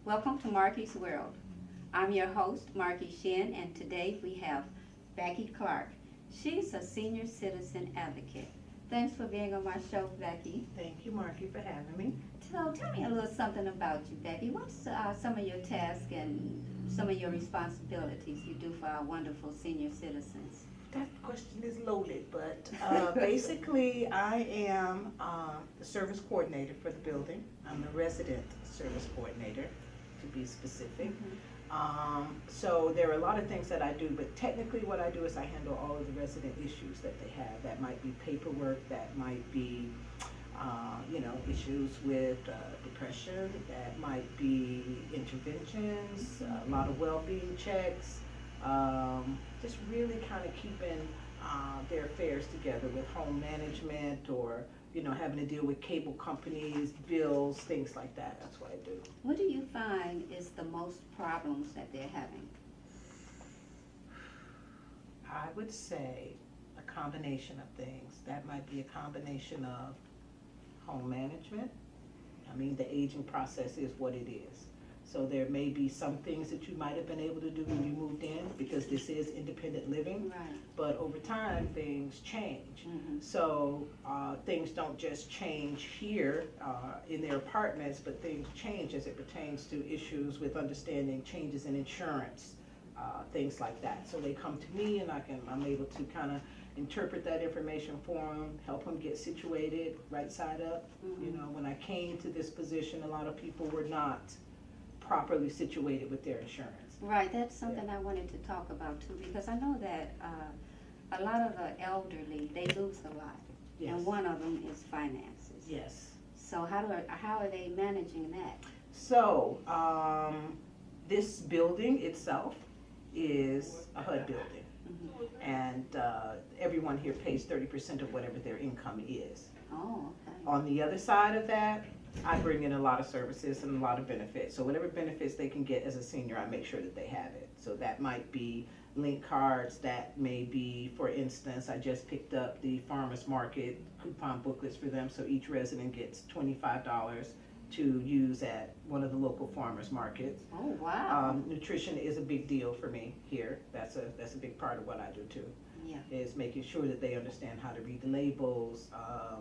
Welcome to Markie's World. I'm your host, Markie Shinn, and today we have Becky Clark. She's a senior citizen advocate. Thanks for being on my show, Becky. Thank you, Markie, for having me. So tell me a little something about you, Becky. What's some of your tasks and some of your responsibilities you do for our wonderful senior citizens? That question is loaded, but basically I am the service coordinator for the building. I'm the resident service coordinator, to be specific. So there are a lot of things that I do, but technically what I do is I handle all of the resident issues that they have. That might be paperwork, that might be issues with depression, that might be interventions, a lot of well-being checks, just really kind of keeping their affairs together with home management or having to deal with cable companies, bills, things like that. That's what I do. What do you find is the most problems that they're having? I would say a combination of things. That might be a combination of home management. I mean, the aging process is what it is. So there may be some things that you might have been able to do when you moved in because this is independent living. Right. But over time, things change. So things don't just change here in their apartments, but things change as it pertains to issues with understanding changes in insurance, things like that. So they come to me and I'm able to kind of interpret that information for them, help them get situated, right side up. When I came to this position, a lot of people were not properly situated with their insurance. Right, that's something I wanted to talk about too, because I know that a lot of the elderly, they lose a lot. Yes. And one of them is finances. Yes. So how are they managing that? So this building itself is a HUD building. And everyone here pays 30% of whatever their income is. Oh, okay. On the other side of that, I bring in a lot of services and a lot of benefits. So whatever benefits they can get as a senior, I make sure that they have it. So that might be link cards, that may be, for instance, I just picked up the farmers market coupon booklets for them. So each resident gets $25 to use at one of the local farmers markets. Oh, wow. Nutrition is a big deal for me here. That's a big part of what I do too. Yeah. Is making sure that they understand how to read the labels,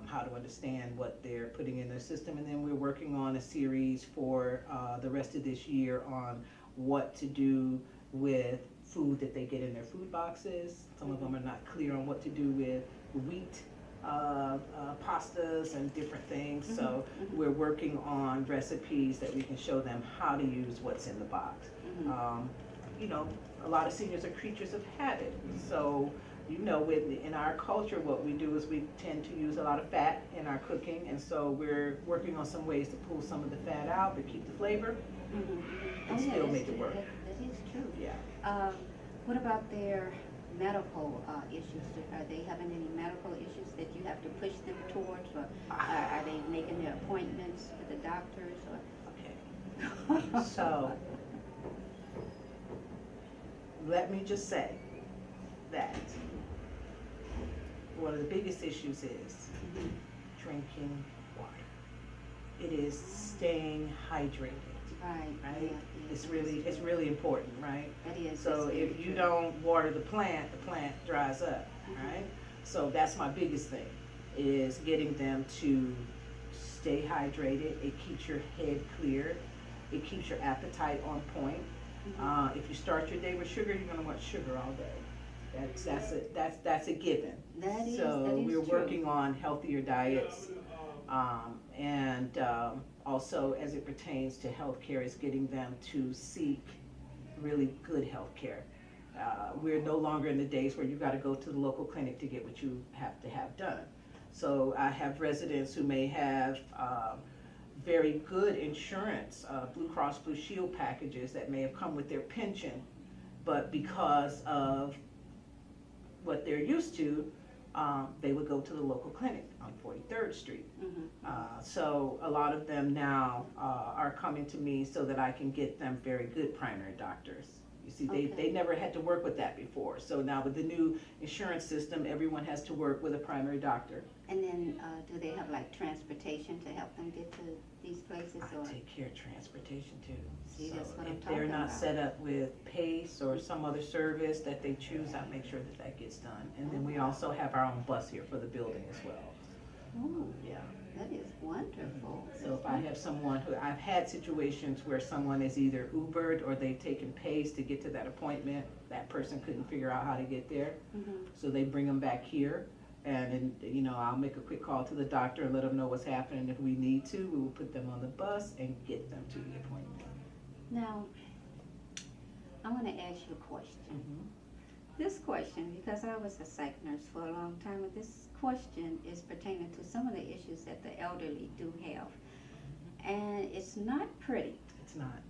how to understand what they're putting in their system, and then we're working on a series for the rest of this year on what to do with food that they get in their food boxes. Some of them are not clear on what to do with wheat pastas and different things, so we're working on recipes that we can show them how to use what's in the box. A lot of seniors are creatures of habit, so in our culture, what we do is we tend to use a lot of fat in our cooking, and so we're working on some ways to pull some of the fat out, but keep the flavor and still make it work. That is true. Yeah. What about their medical issues? Are they having any medical issues that you have to push them towards, or are they making their appointments with the doctors? Or? Okay. So let me just say that one of the biggest issues is drinking water. It is staying hydrated. Right. Right? Yeah, It's really important, right? That is. So if you don't water the plant dries up, right? So that's my biggest thing, is getting them to stay hydrated. It keeps your head clear. It keeps your appetite on point. If you start your day with sugar, you're going to want sugar all day. That's a given. That is we're true. working on healthier diets, and also as it pertains to healthcare, is getting them to seek really good healthcare. We're no longer in the days where you've got to go to the local clinic to get what you have to have done. So I have residents who may have very good insurance, Blue Cross Blue Shield packages that may have come with their pension, but because of what they're used to, they would go to the local clinic on 43rd Street. So a lot of them now are coming to me so that I can get them very good primary doctors. You see, they never had to work with that before. So now with the new insurance system, everyone has to work with a primary doctor. And then, do they have like transportation to help them get to these places, I or? take care of transportation too. See, So that's what I'm if they're talking not about. set up with PACE or some other service that they choose, I make sure that that gets done. And then we also have our own bus here for the building as well. Oh, Yeah. that is wonderful. So if I have someone who, I've had situations where someone is either Ubered or they've taken PACE to get to that appointment, that person couldn't figure out how to get there. Mhm. So they bring them back here, and you know, I'll make a quick call to the doctor and let them know what's happening. If we need to, we will put them on the bus and get them to the appointment. Now, I want to ask you a question. Mhm. This question, because I was a psych nurse for a long time, and this question is pertaining to some of the issues that the elderly do have. And it's not pretty. It's not.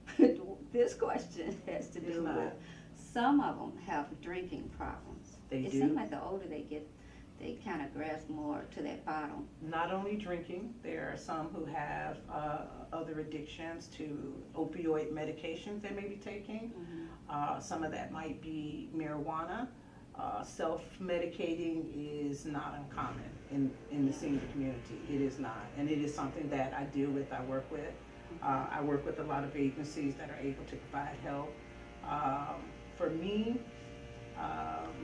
This question has to It's do not. with, some of them have drinking problems. They It do. seems like the older they get, they kind of grasp more to that bottle. Not only drinking, there are some who have other addictions to opioid medications they may be taking. Some of that might be marijuana. Self-medicating is not uncommon in the senior community. It is not. And it is something that I deal with, I work with. I work with a lot of agencies that are able to provide help. For me,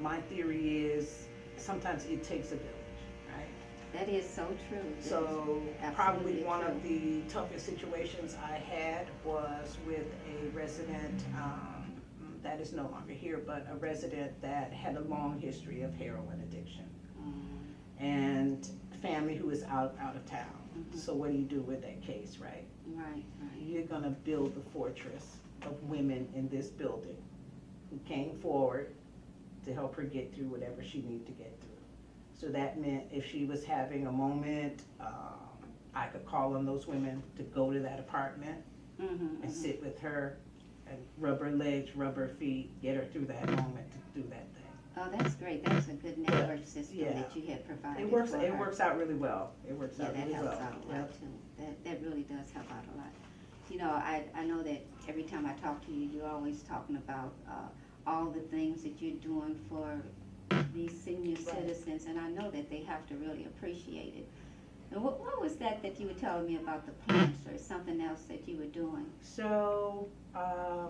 my theory is sometimes it takes a village, right? That is so true. That So is probably absolutely one true. of the toughest situations I had was with a resident that is no longer here, but a resident that had a long history of heroin addiction and family who is out of town. So what do you do with that case, right? Right, You're gonna build the fortress of women in this building who came forward to help her get through whatever she needed to get through. So that meant if she was having a moment, I could call on those women to go to that apartment and sit with her and rub her legs, rub her feet, get her through that moment to do that thing. Oh, that's great. That's a good network system yeah. that you had provided. It works. for It her. works out really well. It works Yeah, out that really helps well. out a lot Yep. too. That really does help out a lot. You know, I know that every time I talk to you, you're always talking about all the things that you're doing for these senior citizens, and I know that they have to really appreciate it. And what was that you were telling me about the plants, or something else that you were doing? So, God,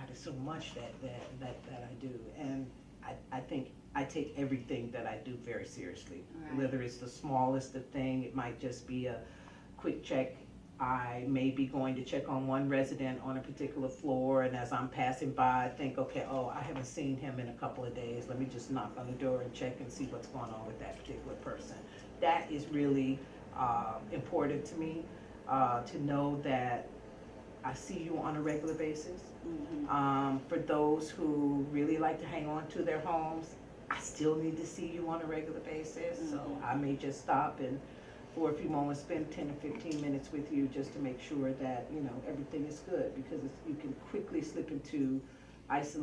there's so much that I do, and I think I take everything that I do very seriously. Right. Whether it's the smallest of thing, it might just be a quick check. I may be going to check on one resident on a particular floor, and as I'm passing by, I think, okay, oh, I haven't seen him in a couple of days. Let me just knock on the door and check and see what's going on with that particular person. That is really important to me, to know that I see you on a regular basis. For those who really like to hang on to their homes, I still need to see you on a regular basis. So I may just stop and for a few moments spend 10 or 15 minutes with you just to make sure that, you know, everything is good, because you can quickly slip into isolation.